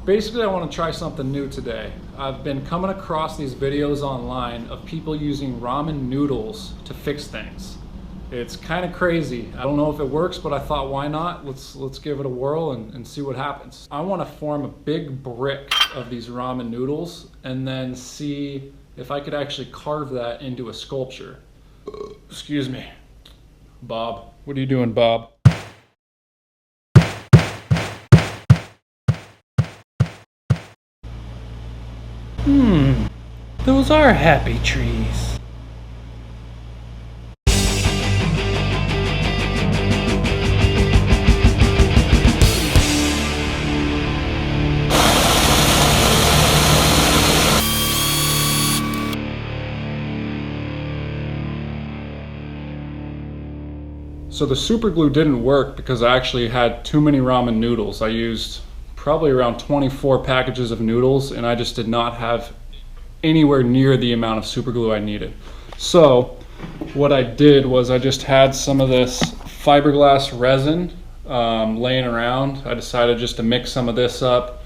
Basically, I want to try something new today. I've been coming across these videos online of people using ramen noodles to fix things. It's kind of crazy. I don't know if it works, but I thought, why not? Let's give it a whirl and see what happens. I want to form a big brick of these ramen noodles and then see if I could actually carve that into a sculpture. Excuse me. Bob. What are you doing, Bob? Those are happy trees. So the super glue didn't work because I actually had too many ramen noodles. I used probably around 24 packages of noodles and I just did not have anywhere near the amount of super glue I needed. So what I did was I just had some of this fiberglass resin laying around. I decided just to mix some of this up,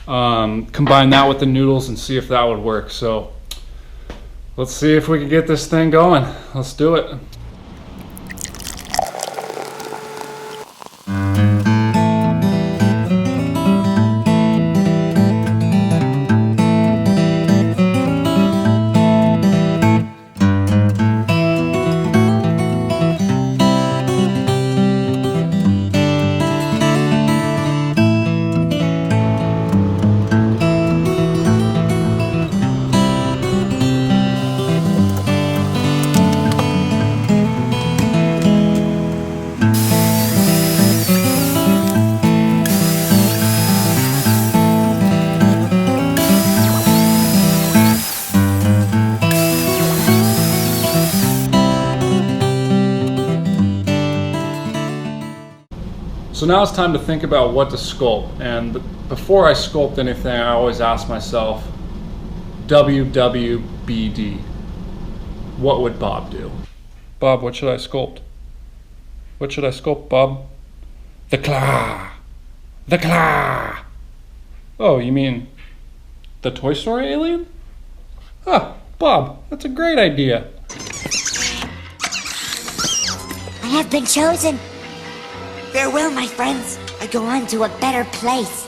combine that with the noodles and see if that would work. So let's see if we can get this thing going. Let's do it. So now it's time to think about what to sculpt. And before I sculpt anything, I always ask myself, WWBD, what would Bob do? Bob, what should I sculpt? What should I sculpt, Bob? The claw. The claw. Oh, you mean the Toy Story alien? Ah, Bob, that's a great idea. I have been chosen. Farewell, my friends. I go on to a better place.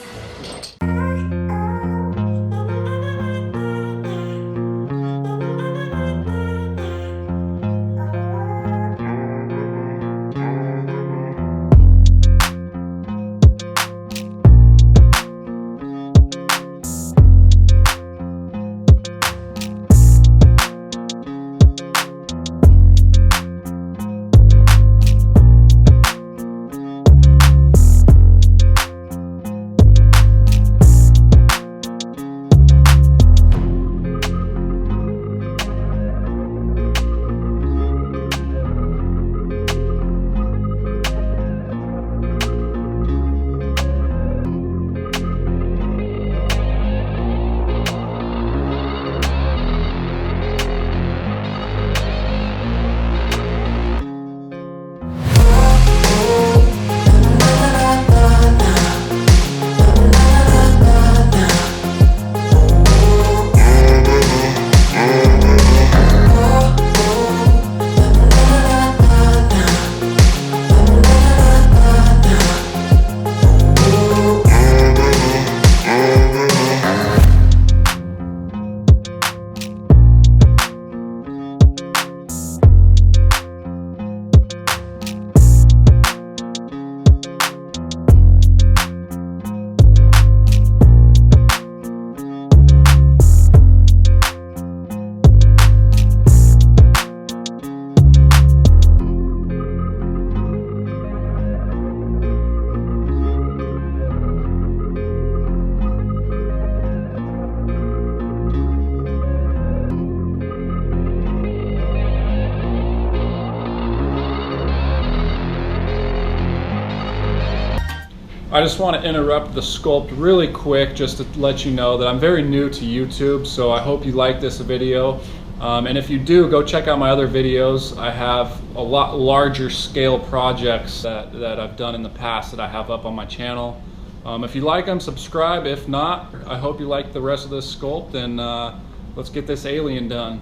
I just want to interrupt the sculpt really quick just to let you know that I'm very new to YouTube, so I hope you like this video. And if you do, go check out my other videos. I have a lot larger scale projects that I've done in the past that I have up on my channel. If you like them, subscribe. If not, I hope you like the rest of this sculpt, and let's get this alien done.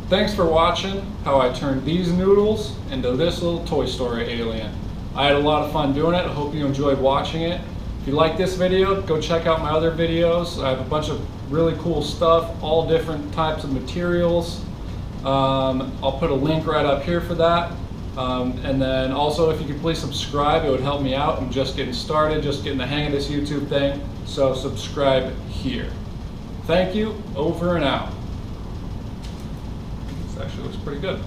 Thanks for watching how I turned these noodles into this little Toy Story alien. I had a lot of fun doing it. I hope you enjoyed watching it. If you like this video, go check out my other videos. I have a bunch of really cool stuff, all different types of materials. I'll put a link right up here for that. And then also, if you could please subscribe, it would help me out. I'm just getting started, just getting the hang of this YouTube thing. So subscribe here. Thank you, over and out. This actually looks pretty good.